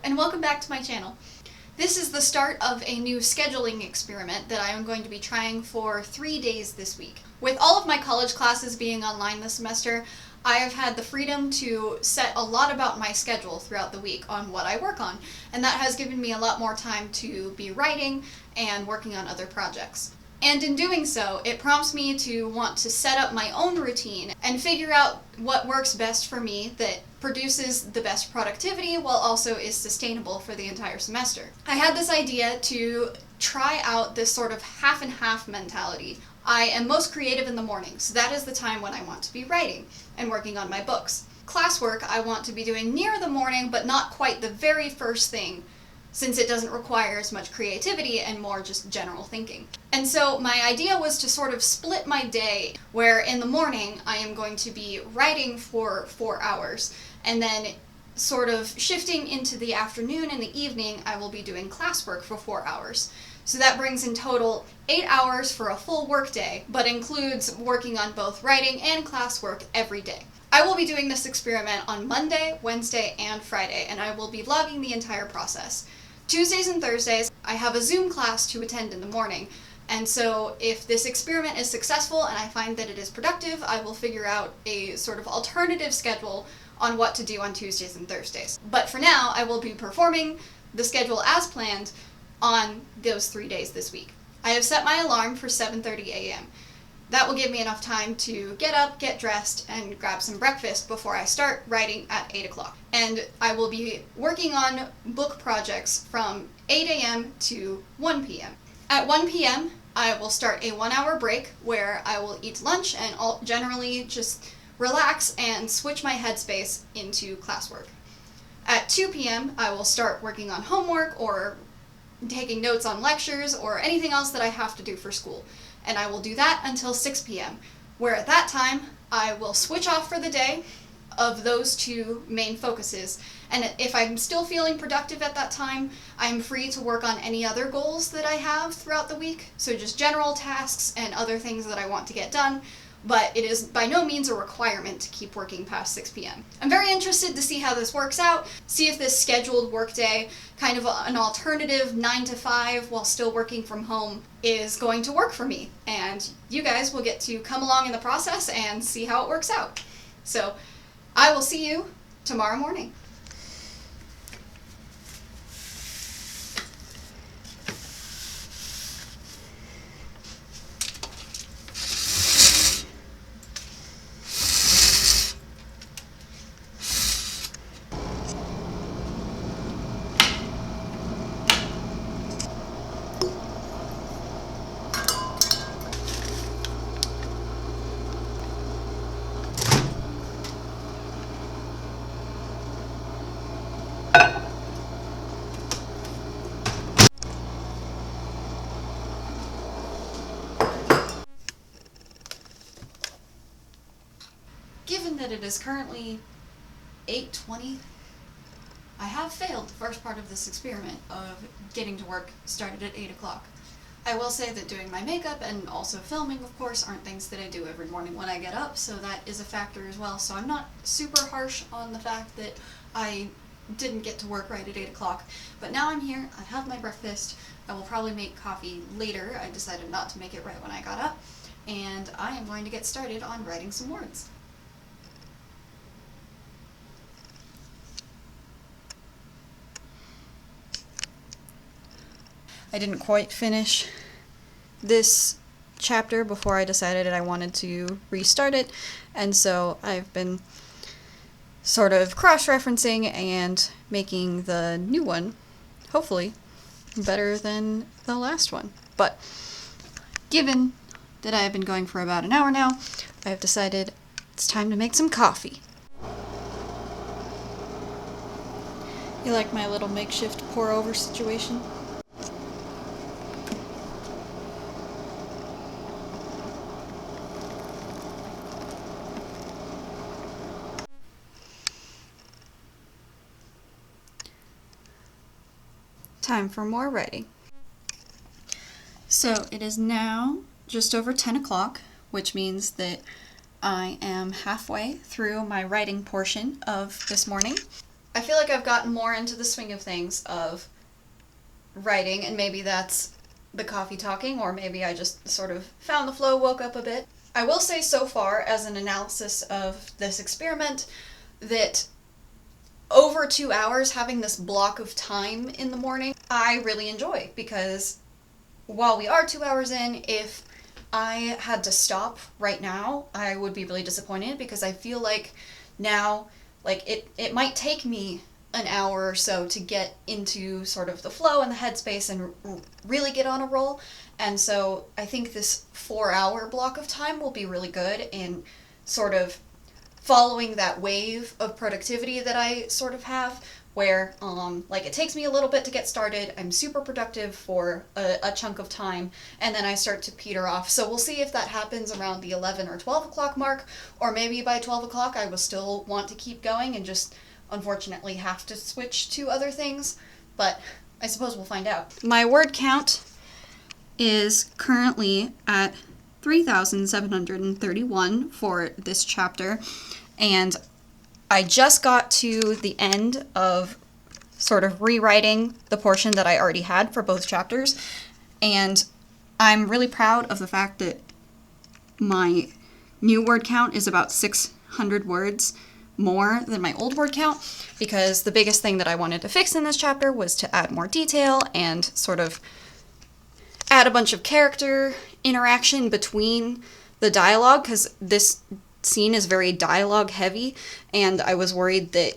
and welcome back to my channel. This is the start of a new scheduling experiment that I am going to be trying for 3 days this week. With all of my college classes being online this semester, I have had the freedom to set a lot about my schedule throughout the week on what I work on, and that has given me a lot more time to be writing and working on other projects. And in doing so, it prompts me to want to set up my own routine and figure out what works best for me that produces the best productivity while also is sustainable for the entire semester. I had this idea to try out this sort of half and half mentality. I am most creative in the morning, so that is the time when I want to be writing and working on my books. Classwork I want to be doing near the morning, but not quite the very first thing, since it doesn't require as much creativity and more just general thinking. And so my idea was to sort of split my day, where in the morning I am going to be writing for 4 hours, and then sort of shifting into the afternoon and the evening I will be doing classwork for 4 hours. So that brings in total 8 hours for a full work day, but includes working on both writing and classwork every day. I will be doing this experiment on Monday, Wednesday, and Friday, and I will be vlogging the entire process. Tuesdays and Thursdays, I have a Zoom class to attend in the morning, and so if this experiment is successful and I find that it is productive, I will figure out a sort of alternative schedule on what to do on Tuesdays and Thursdays. But for now, I will be performing the schedule as planned on those 3 days this week. I have set my alarm for 7:30 a.m. That will give me enough time to get up, get dressed, and grab some breakfast before I start writing at 8 o'clock. And I will be working on book projects from 8 a.m. to 1 p.m. At 1 p.m., I will start a 1-hour break where I will eat lunch and generally just relax and switch my headspace into classwork. At 2 p.m., I will start working on homework or taking notes on lectures or anything else that I have to do for school. And I will do that until 6 p.m., where at that time I will switch off for the day of those two main focuses. And if I'm still feeling productive at that time, I'm free to work on any other goals that I have throughout the week, so just general tasks and other things that I want to get done. But it is by no means a requirement to keep working past 6 p.m. I'm very interested to see how this works out, see if this scheduled workday, kind of an alternative 9 to 5 while still working from home, is going to work for me. And you guys will get to come along in the process and see how it works out. So I will see you tomorrow morning. Given that it is currently 8:20, I have failed the first part of this experiment of getting to work started at 8 o'clock. I will say that doing my makeup and also filming, of course, aren't things that I do every morning when I get up, so that is a factor as well. So I'm not super harsh on the fact that I didn't get to work right at 8 o'clock. But now I'm here, I have my breakfast, I will probably make coffee later. I decided not to make it right when I got up, and I am going to get started on writing some words. I didn't quite finish this chapter before I decided I wanted to restart it, and so I've been sort of cross-referencing and making the new one, hopefully, better than the last one. But given that I have been going for about an hour now, I have decided it's time to make some coffee. You like my little makeshift pour-over situation? Time for more writing. So it is now just over 10 o'clock, which means that I am halfway through my writing portion of this morning. I feel like I've gotten more into the swing of things of writing, and maybe that's the coffee talking, or maybe I just sort of found the flow, woke up a bit. I will say so far, as an analysis of this experiment, that over 2 hours, having this block of time in the morning, I really enjoy, because while we are 2 hours in, if I had to stop right now, I would be really disappointed, because I feel like now, like, it might take me an hour or so to get into sort of the flow and the headspace and really get on a roll. And so I think this 4-hour block of time will be really good in sort of following that wave of productivity that I sort of have, where like, it takes me a little bit to get started, I'm super productive for a chunk of time, and then I start to peter off. So we'll see if that happens around the 11 or 12 o'clock mark, or maybe by 12 o'clock I will still want to keep going and just unfortunately have to switch to other things, but I suppose we'll find out. My word count is currently at 3,731 for this chapter, and I just got to the end of sort of rewriting the portion that I already had for both chapters, and I'm really proud of the fact that my new word count is about 600 words more than my old word count, because the biggest thing that I wanted to fix in this chapter was to add more detail and sort of add a bunch of character interaction between the dialogue, because this scene is very dialogue heavy, and I was worried that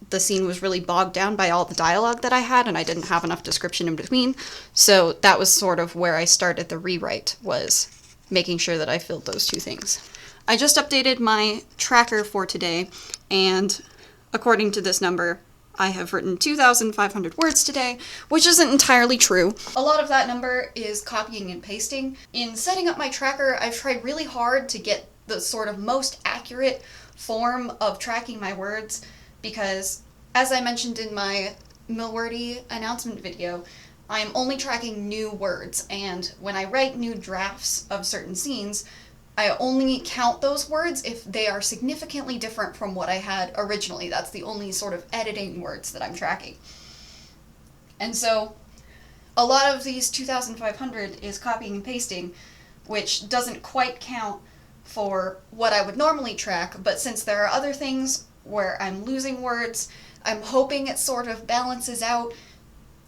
the scene was really bogged down by all the dialogue that I had, and I didn't have enough description in between. So that was sort of where I started the rewrite, was making sure that I filled those two things. I just updated my tracker for today, and according to this number, I have written 2,500 words today, which isn't entirely true. A lot of that number is copying and pasting. In setting up my tracker, I've tried really hard to get the sort of most accurate form of tracking my words, because, as I mentioned in my Millwordy announcement video, I'm only tracking new words, and when I write new drafts of certain scenes, I only count those words if they are significantly different from what I had originally. That's the only sort of editing words that I'm tracking. And so a lot of these 2,500 is copying and pasting, which doesn't quite count for what I would normally track, but since there are other things where I'm losing words, I'm hoping it sort of balances out.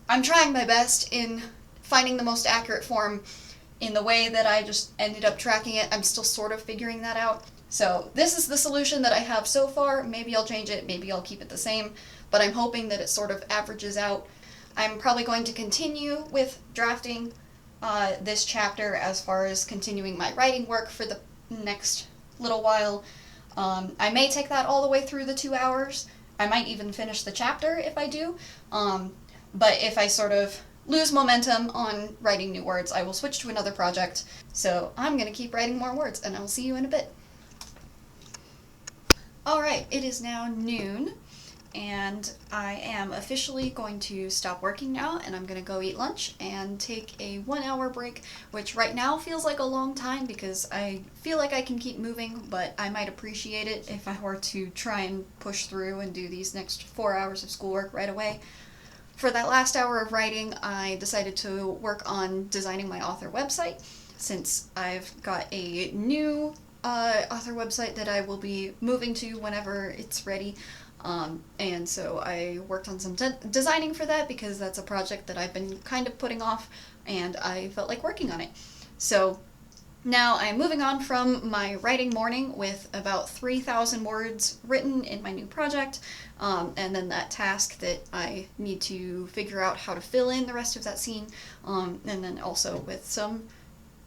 I'm trying my best in finding the most accurate form. In the way that I just ended up tracking it, I'm still sort of figuring that out. So this is the solution that I have so far. Maybe I'll change it, maybe I'll keep it the same, but I'm hoping that it sort of averages out. I'm probably going to continue with drafting this chapter as far as continuing my writing work for the next little while. I may take that all the way through the 2 hours. I might even finish the chapter if I do. But if I sort of lose momentum on writing new words, I will switch to another project. So I'm going to keep writing more words, and I will see you in a bit. Alright, it is now noon, and I am officially going to stop working now, and I'm going to go eat lunch and take a 1 hour break, which right now feels like a long time because I feel like I can keep moving, but I might appreciate it if I were to try and push through and do these next 4 hours of schoolwork right away. For that last hour of writing, I decided to work on designing my author website, since I've got a new author website that I will be moving to whenever it's ready. And so I worked on some designing for that, because that's a project that I've been kind of putting off, and I felt like working on it. So now I'm moving on from my writing morning with about 3,000 words written in my new project, and then that task that I need to figure out how to fill in the rest of that scene, and then also with some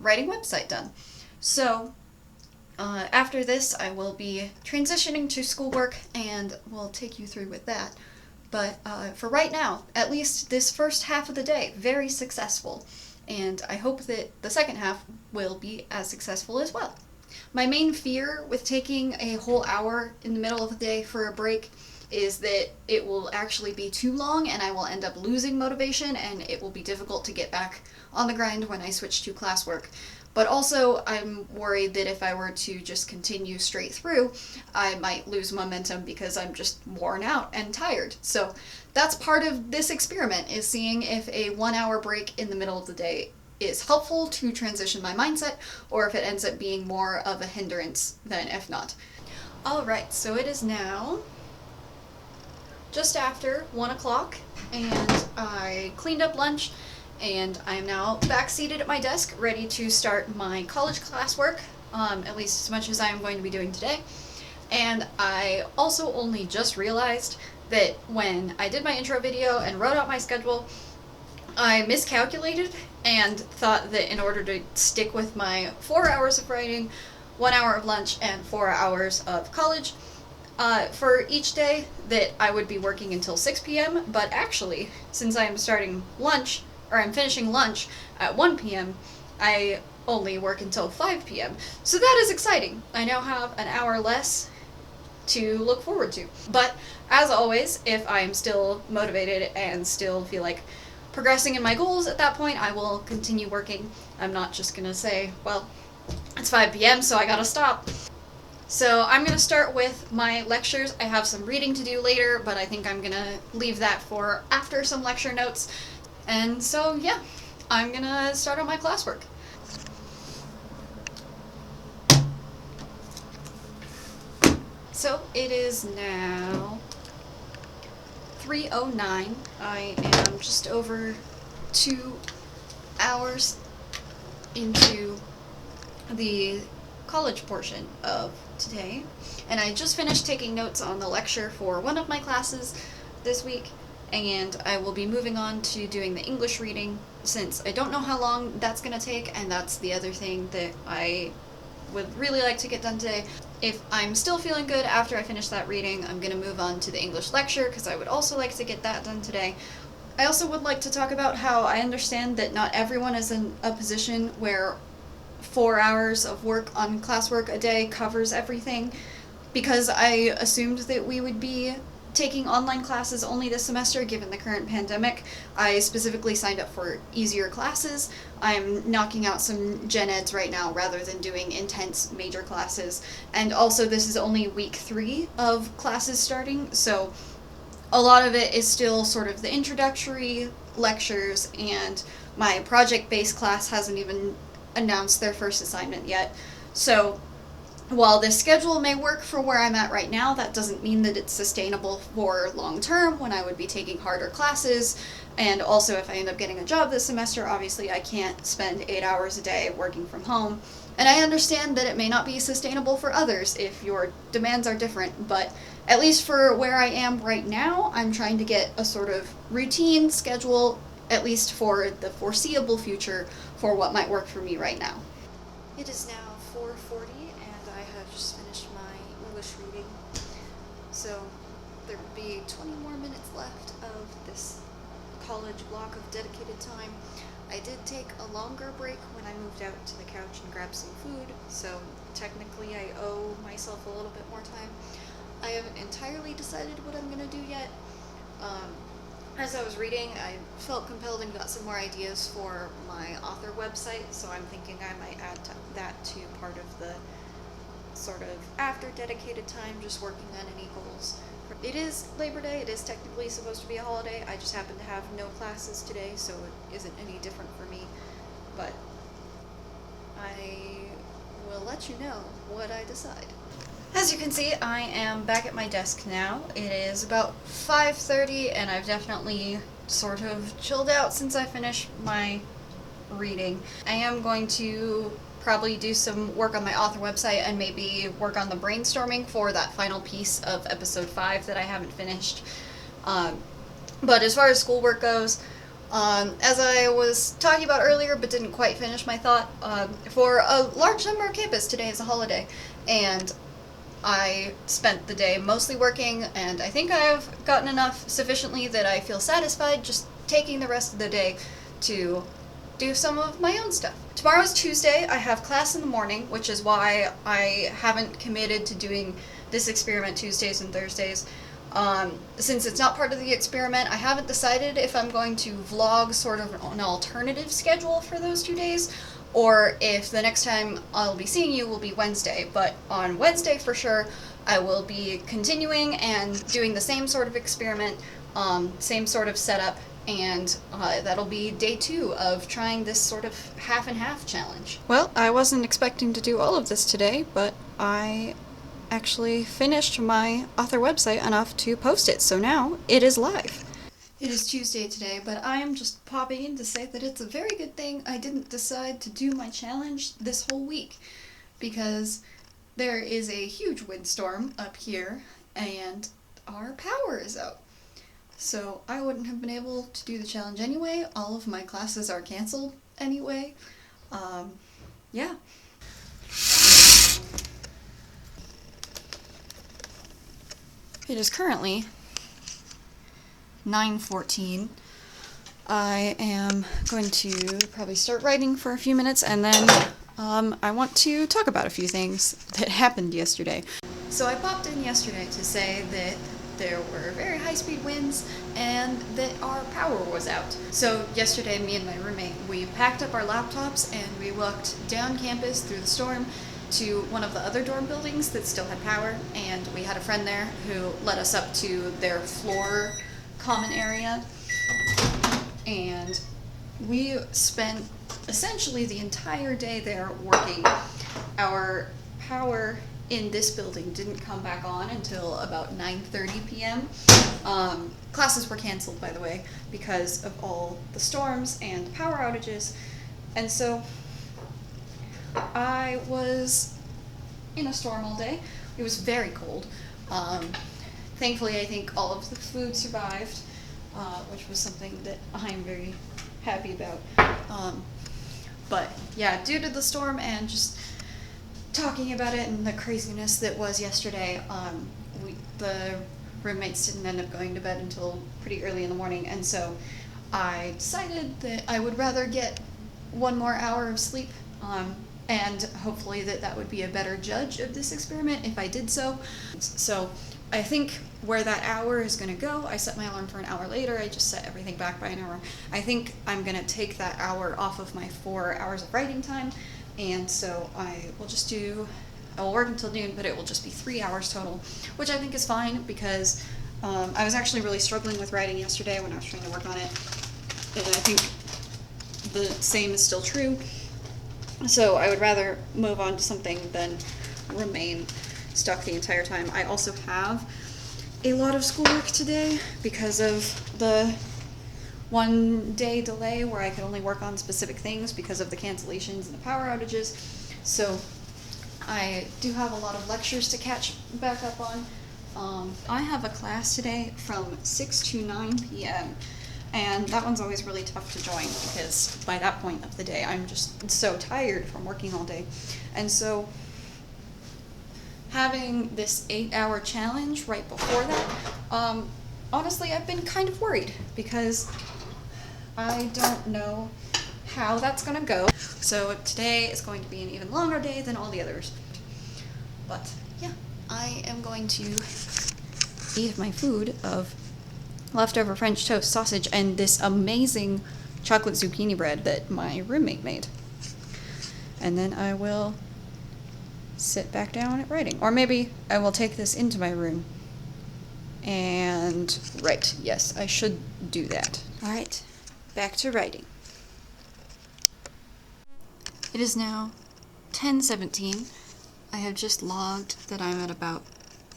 writing website done. So after this, I will be transitioning to schoolwork, and we'll take you through with that. But for right now, at least this first half of the day, very successful. And I hope that the second half will be as successful as well. My main fear with taking a whole hour in the middle of the day for a break is that it will actually be too long and I will end up losing motivation and it will be difficult to get back on the grind when I switch to classwork. But also, I'm worried that if I were to just continue straight through, I might lose momentum because I'm just worn out and tired. So that's part of this experiment, is seeing if a 1 hour break in the middle of the day is helpful to transition my mindset, or if it ends up being more of a hindrance than if not. Alright, so it is now just after 1 o'clock, and I cleaned up lunch, and I am now back seated at my desk, ready to start my college classwork, at least as much as I am going to be doing today. And I also only just realized that when I did my intro video and wrote out my schedule, I miscalculated and thought that in order to stick with my 4 hours of writing, 1 hour of lunch, and 4 hours of college, for each day, that I would be working until 6 p.m., but actually, since I am I'm finishing lunch at 1 p.m., I only work until 5 p.m. So that is exciting. I now have an hour less to look forward to. But as always, if I am still motivated and still feel like progressing in my goals at that point, I will continue working. I'm not just gonna say, well, it's 5 p.m., so I gotta stop. So I'm going to start with my lectures. I have some reading to do later, but I think I'm going to leave that for after some lecture notes. And so, yeah, I'm going to start on my classwork. So it is now 3:09. I am just over 2 hours into the college portion of today, and I just finished taking notes on the lecture for one of my classes this week, and I will be moving on to doing the English reading, since I don't know how long that's going to take, and that's the other thing that I would really like to get done today. If I'm still feeling good after I finish that reading, I'm going to move on to the English lecture, because I would also like to get that done today. I also would like to talk about how I understand that not everyone is in a position where 4 hours of work on classwork a day covers everything. Because I assumed that we would be taking online classes only this semester given the current pandemic, I specifically signed up for easier classes. I'm knocking out some gen eds right now rather than doing intense major classes. And also, this is only week 3 of classes starting, so a lot of it is still sort of the introductory lectures, and my project-based class hasn't even announced their first assignment yet. So while this schedule may work for where I'm at right now, that doesn't mean that it's sustainable for long term when I would be taking harder classes. And also, if I end up getting a job this semester, obviously I can't spend 8 hours a day working from home. And I understand that it may not be sustainable for others if your demands are different, but at least for where I am right now, I'm trying to get a sort of routine schedule, at least for the foreseeable future, for what might work for me right now. It is now 4:40, and I have just finished my English reading, so there will be 20 more minutes left of this college block of dedicated time. I did take a longer break when I moved out to the couch and grabbed some food, so technically I owe myself a little bit more time. I haven't entirely decided what I'm going to do yet. As I was reading, I felt compelled and got some more ideas for my author website, so I'm thinking I might add that to part of the sort of after dedicated time, just working on any goals. It is Labor Day, it is technically supposed to be a holiday, I just happen to have no classes today, so it isn't any different for me, but I will let you know what I decide. As you can see, I am back at my desk now. It is about 5:30, and I've definitely sort of chilled out since I finished my reading. I am going to probably do some work on my author website and maybe work on the brainstorming for that final piece of episode 5 that I haven't finished. But as far as schoolwork goes, as I was talking about earlier but didn't quite finish my thought, for a large number of campus, today is a holiday, and I spent the day mostly working, and I think I've gotten enough sufficiently that I feel satisfied just taking the rest of the day to do some of my own stuff. Tomorrow's Tuesday. I have class in the morning, which is why I haven't committed to doing this experiment Tuesdays and Thursdays. Since it's not part of the experiment, I haven't decided if I'm going to vlog sort of an alternative schedule for those 2 days, or if the next time I'll be seeing you will be Wednesday. But on Wednesday for sure, I will be continuing and doing the same sort of experiment, same sort of setup, and that'll be day 2 of trying this sort of half and half challenge. Well, I wasn't expecting to do all of this today, but I actually finished my author website enough to post it, so now it is live. It is Tuesday today, but I am just popping in to say that it's a very good thing I didn't decide to do my challenge this whole week, because there is a huge windstorm up here and our power is out. So I wouldn't have been able to do the challenge anyway. All of my classes are canceled anyway. Yeah. It is currently 9:14. I am going to probably start writing for a few minutes, and then I want to talk about a few things that happened yesterday. So I popped in yesterday to say that there were very high-speed winds and that our power was out. So yesterday, me and my roommate, we packed up our laptops and we walked down campus through the storm to one of the other dorm buildings that still had power, and we had a friend there who led us up to their floor common area, and we spent essentially the entire day there working. Our power in this building didn't come back on until about 9:30 p.m. Classes were canceled, by the way, because of all the storms and power outages, and so I was in a storm all day. It was very cold. Thankfully, I think all of the food survived, which was something that I'm very happy about. But yeah, due to the storm and just talking about it and the craziness that was yesterday, the roommates didn't end up going to bed until pretty early in the morning, and so I decided that I would rather get one more hour of sleep, and hopefully that would be a better judge of this experiment if I did so. So I think where that hour is going to go, I set my alarm for an hour later, I just set everything back by an hour. I think I'm going to take that hour off of my 4 hours of writing time, and so I will work until noon, but it will just be 3 hours total, which I think is fine, because I was actually really struggling with writing yesterday when I was trying to work on it, and I think the same is still true. So I would rather move on to something than remain stuck the entire time. I also have a lot of schoolwork today because of the 1 day delay where I could only work on specific things because of the cancellations and the power outages. So I do have a lot of lectures to catch back up on. I have a class today from 6 to 9 p.m. and that one's always really tough to join because by that point of the day I'm just so tired from working all day. And so having this 8-hour challenge right before that, honestly I've been kind of worried because I don't know how that's gonna go. So today is going to be an even longer day than all the others. But yeah, I am going to eat my food of leftover French toast, sausage, and this amazing chocolate zucchini bread that my roommate made. And then I will sit back down at writing. Or maybe I will take this into my room and write. Yes, I should do that. Alright, back to writing. It is now 10:17. I have just logged that I'm at about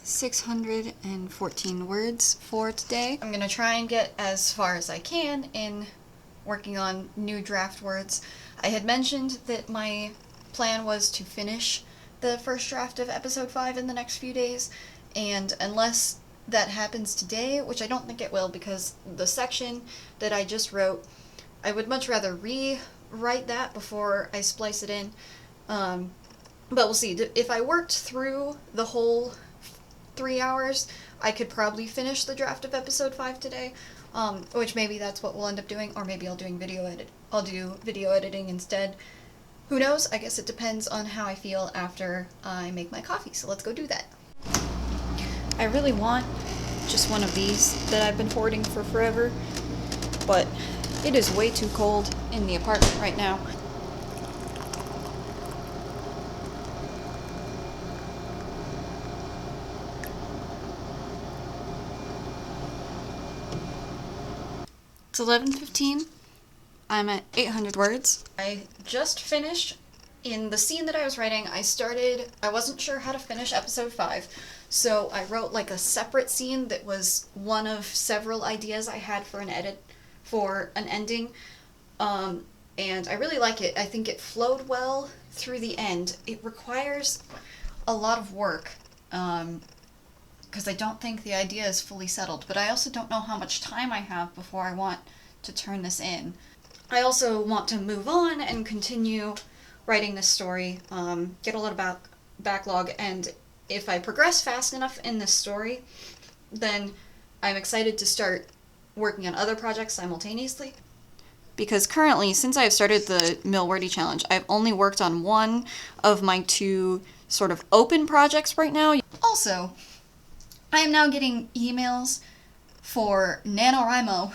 614 words for today. I'm gonna try and get as far as I can in working on new draft words. I had mentioned that my plan was to finish the first draft of episode 5 in the next few days, and unless that happens today, which I don't think it will because the section that I just wrote, I would much rather rewrite that before I splice it in. But we'll see. If I worked through the whole 3 hours, I could probably finish the draft of episode 5 today, which maybe that's what we'll end up doing, or maybe I'll do video editing instead. Who knows? I guess it depends on how I feel after I make my coffee, so let's go do that. I really want just one of these that I've been hoarding for forever, but it is way too cold in the apartment right now. It's 11:15. I'm at 800 words. I just finished. In the scene that I was writing, I wasn't sure how to finish episode 5, so I wrote like a separate scene that was one of several ideas I had for an ending, and I really like it. I think it flowed well through the end. It requires a lot of work, because I don't think the idea is fully settled, but I also don't know how much time I have before I want to turn this in. I also want to move on and continue writing this story, get a little backlog, and if I progress fast enough in this story, then I'm excited to start working on other projects simultaneously. Because currently, since I've started the Mill Wordy Challenge, I've only worked on one of my 2 sort of open projects right now. Also, I am now getting emails for NaNoWriMo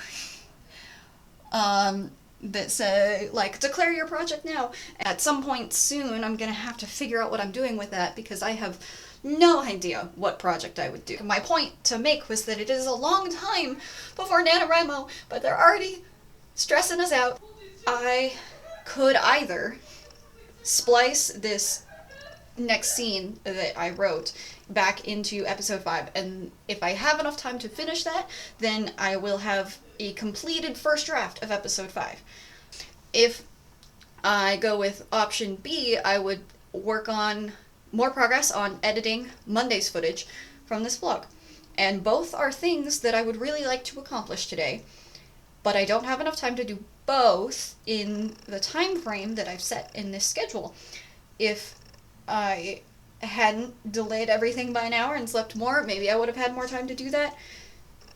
that say, like, declare your project now. At some point soon, I'm gonna have to figure out what I'm doing with that, because I have no idea what project I would do. My point to make was that it is a long time before NaNoWriMo, but they're already stressing us out. I could either splice this next scene that I wrote back into episode 5, and if I have enough time to finish that, then I will have a completed first draft of episode 5. If I go with option B, I would work on more progress on editing Monday's footage from this vlog. And both are things that I would really like to accomplish today, but I don't have enough time to do both in the time frame that I've set in this schedule. If I hadn't delayed everything by an hour and slept more, maybe I would have had more time to do that.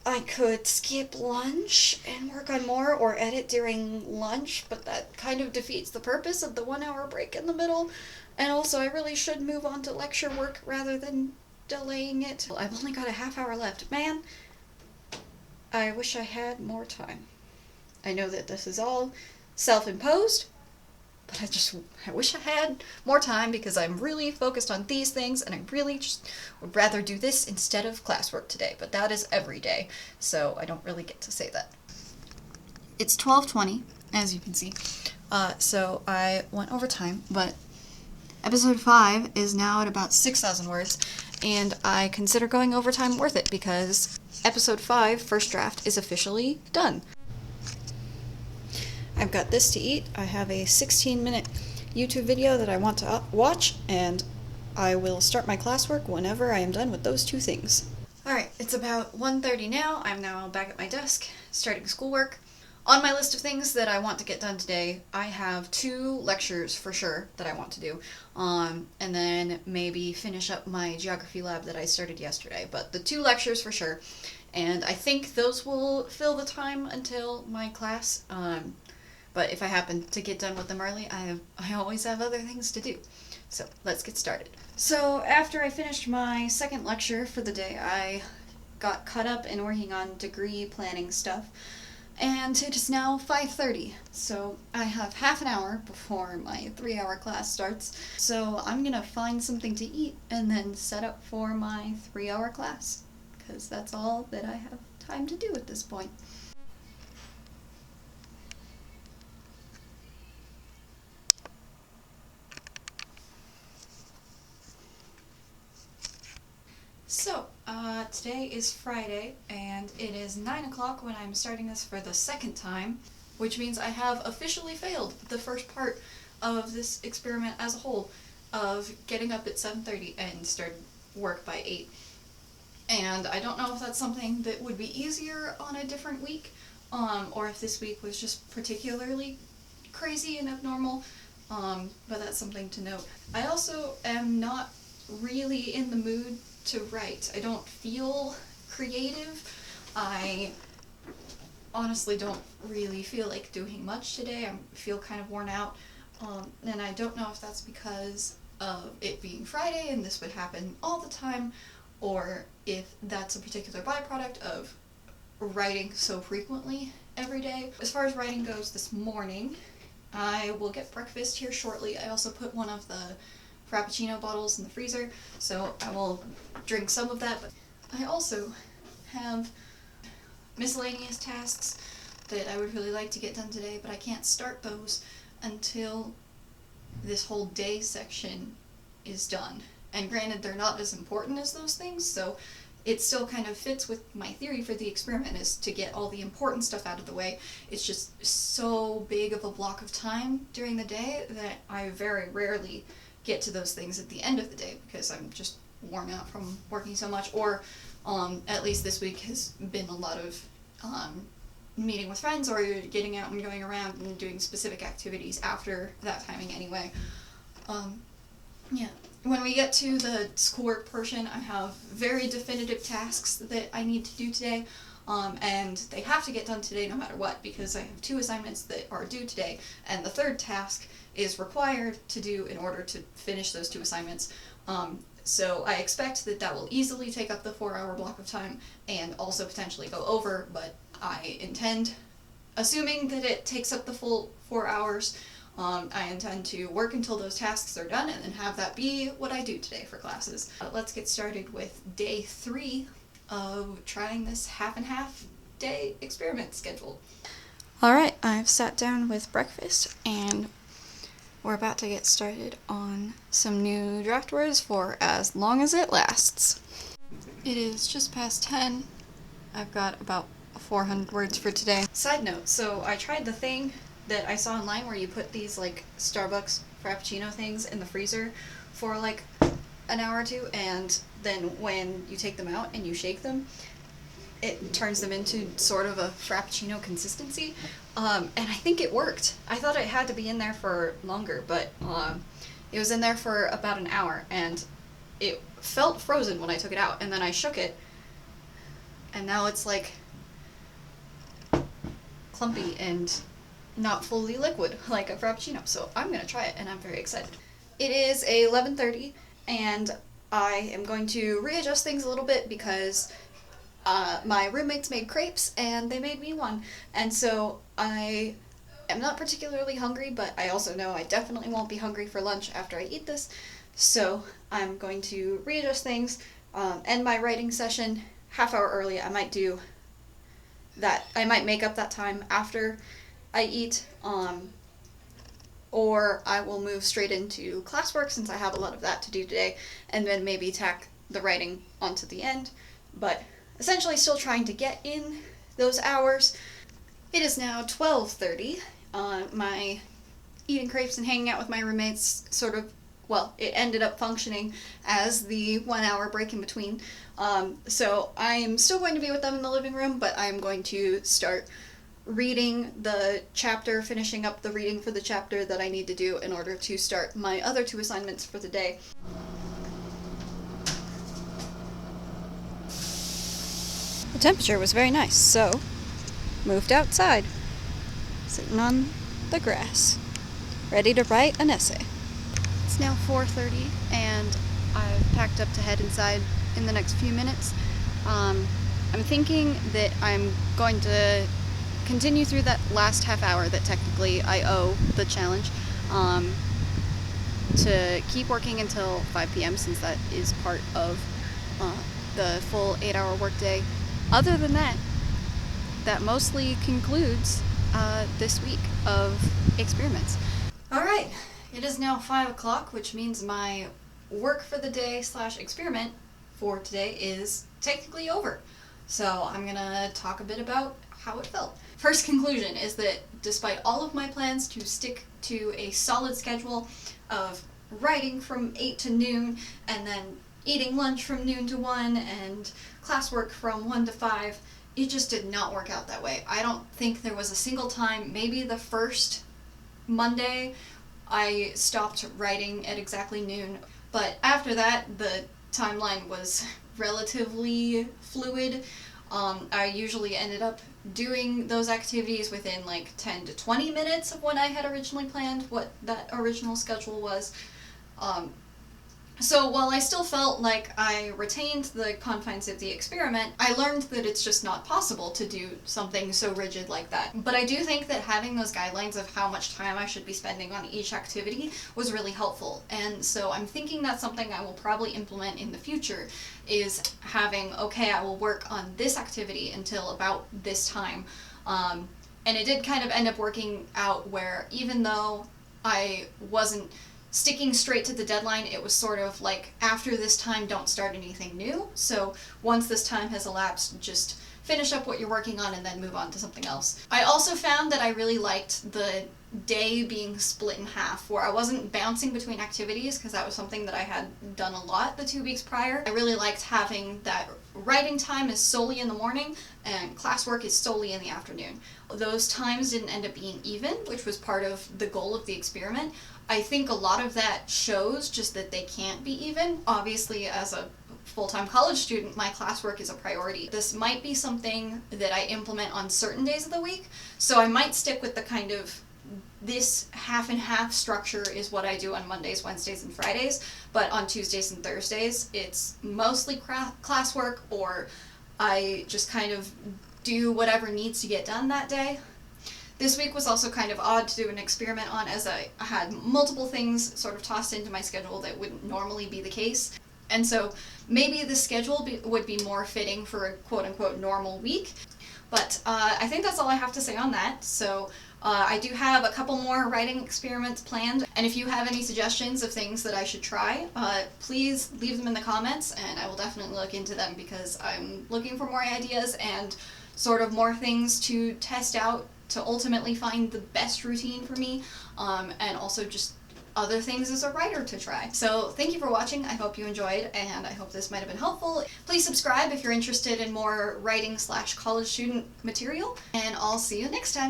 I could skip lunch and work on more, or edit during lunch, but that kind of defeats the purpose of the 1-hour break in the middle. And also, I really should move on to lecture work rather than delaying it. I've only got a half-hour left. Man, I wish I had more time. I know that this is all self-imposed, but I wish I had more time, because I'm really focused on these things, and I really just would rather do this instead of classwork today, but that is every day, so I don't really get to say that. It's 12:20, as you can see, so I went over time, but episode 5 is now at about 6,000 words, and I consider going over time worth it, because episode 5, first draft, is officially done. I've got this to eat. I have a 16-minute YouTube video that I want to watch, and I will start my classwork whenever I am done with those 2 things. Alright, it's about 1:30 now. I'm now back at my desk, starting schoolwork. On my list of things that I want to get done today, I have 2 lectures for sure that I want to do, and then maybe finish up my geography lab that I started yesterday, but the 2 lectures for sure, and I think those will fill the time until my class. But if I happen to get done with them early, I always have other things to do. So let's get started. So after I finished my second lecture for the day, I got caught up in working on degree planning stuff, and it is now 5:30. So I have half an hour before my 3-hour class starts. So I'm gonna find something to eat and then set up for my 3-hour class, because that's all that I have time to do at this point. So, today is Friday, and it is 9 o'clock when I'm starting this for the second time, which means I have officially failed the first part of this experiment as a whole, of getting up at 7:30 and start work by 8. And I don't know if that's something that would be easier on a different week, or if this week was just particularly crazy and abnormal, but that's something to note. I also am not really in the mood to write. I don't feel creative. I honestly don't really feel like doing much today. I feel kind of worn out, and I don't know if that's because of it being Friday and this would happen all the time, or if that's a particular byproduct of writing so frequently every day. As far as writing goes this morning, I will get breakfast here shortly. I also put one of the Frappuccino bottles in the freezer, so I will drink some of that. But I also have miscellaneous tasks that I would really like to get done today, but I can't start those until this whole day section is done. And granted, they're not as important as those things, so it still kind of fits with my theory for the experiment, is to get all the important stuff out of the way. It's just so big of a block of time during the day that I very rarely get to those things at the end of the day because I'm just worn out from working so much, or at least this week has been a lot of meeting with friends or getting out and going around and doing specific activities after that timing anyway. Yeah. When we get to the schoolwork portion, I have very definitive tasks that I need to do today, and they have to get done today no matter what, because I have 2 assignments that are due today, and the 3rd task is required to do in order to finish those 2 assignments. So I expect that that will easily take up the 4-hour block of time and also potentially go over, but I intend, assuming that it takes up the full 4 hours, I intend to work until those tasks are done and then have that be what I do today for classes. Let's get started with day 3 of trying this half and half day experiment schedule. Alright, I've sat down with breakfast and we're about to get started on some new draft words for as long as it lasts. It is just past 10. I've got about 400 words for today. Side note, so I tried the thing that I saw online where you put these like Starbucks Frappuccino things in the freezer for like an hour or 2, and then when you take them out and you shake them, it turns them into sort of a Frappuccino consistency. And I think it worked. I thought it had to be in there for longer, but it was in there for about an hour, and it felt frozen when I took it out, and then I shook it, and now it's like clumpy and not fully liquid like a Frappuccino. So I'm gonna try it and I'm very excited. It is 11:30 and I am going to readjust things a little bit because my roommates made crepes and they made me one, and so I am not particularly hungry, but I also know I definitely won't be hungry for lunch after I eat this, so I'm going to readjust things, end my writing session half hour early. I might do that. I might make up that time after I eat, or I will move straight into classwork since I have a lot of that to do today, and then maybe tack the writing onto the end, but essentially still trying to get in those hours. It is now 12:30. My eating crepes and hanging out with my roommates sort of, well, it ended up functioning as the 1 hour break in between. So I am still going to be with them in the living room, but I'm going to start reading the chapter, finishing up the reading for the chapter that I need to do in order to start my other 2 assignments for the day. The temperature was very nice, so moved outside, sitting on the grass, ready to write an essay. It's now 4:30 and I've packed up to head inside in the next few minutes. I'm thinking that I'm going to continue through that last half hour that technically I owe the challenge, to keep working until 5 p.m. since that is part of the full 8-hour workday. Other than that, that mostly concludes this week of experiments. Alright, it is now 5 o'clock, which means my work for the day / experiment for today is technically over. So I'm gonna talk a bit about how it felt. First conclusion is that despite all of my plans to stick to a solid schedule of writing from 8 to noon and then eating lunch from noon to 1 and classwork from 1 to 5, it just did not work out that way. I don't think there was a single time, maybe the first Monday, I stopped writing at exactly noon, but after that the timeline was relatively fluid. I usually ended up doing those activities within like 10 to 20 minutes of when I had originally planned what that original schedule was. So while I still felt like I retained the confines of the experiment, I learned that it's just not possible to do something so rigid like that. But I do think that having those guidelines of how much time I should be spending on each activity was really helpful. And so I'm thinking that's something I will probably implement in the future, is having, okay, I will work on this activity until about this time. And it did kind of end up working out where even though I wasn't sticking straight to the deadline, it was sort of like, after this time, don't start anything new. So once this time has elapsed, just finish up what you're working on and then move on to something else. I also found that I really liked the day being split in half, where I wasn't bouncing between activities, because that was something that I had done a lot the 2 weeks prior. I really liked having that writing time is solely in the morning and classwork is solely in the afternoon. Those times didn't end up being even, which was part of the goal of the experiment. I think a lot of that shows just that they can't be even. Obviously, as a full-time college student, my classwork is a priority. This might be something that I implement on certain days of the week, so I might stick with the kind of this half and half structure is what I do on Mondays, Wednesdays, and Fridays, but on Tuesdays and Thursdays, it's mostly classwork, or I just kind of do whatever needs to get done that day. This week was also kind of odd to do an experiment on, as I had multiple things sort of tossed into my schedule that wouldn't normally be the case. And so maybe the schedule would be more fitting for a quote-unquote normal week. But I think that's all I have to say on that. So I do have a couple more writing experiments planned, and if you have any suggestions of things that I should try, please leave them in the comments, and I will definitely look into them, because I'm looking for more ideas and sort of more things to test out to ultimately find the best routine for me, and also just other things as a writer to try. So thank you for watching. I hope you enjoyed, and I hope this might have been helpful. Please subscribe if you're interested in more writing / college student material, and I'll see you next time.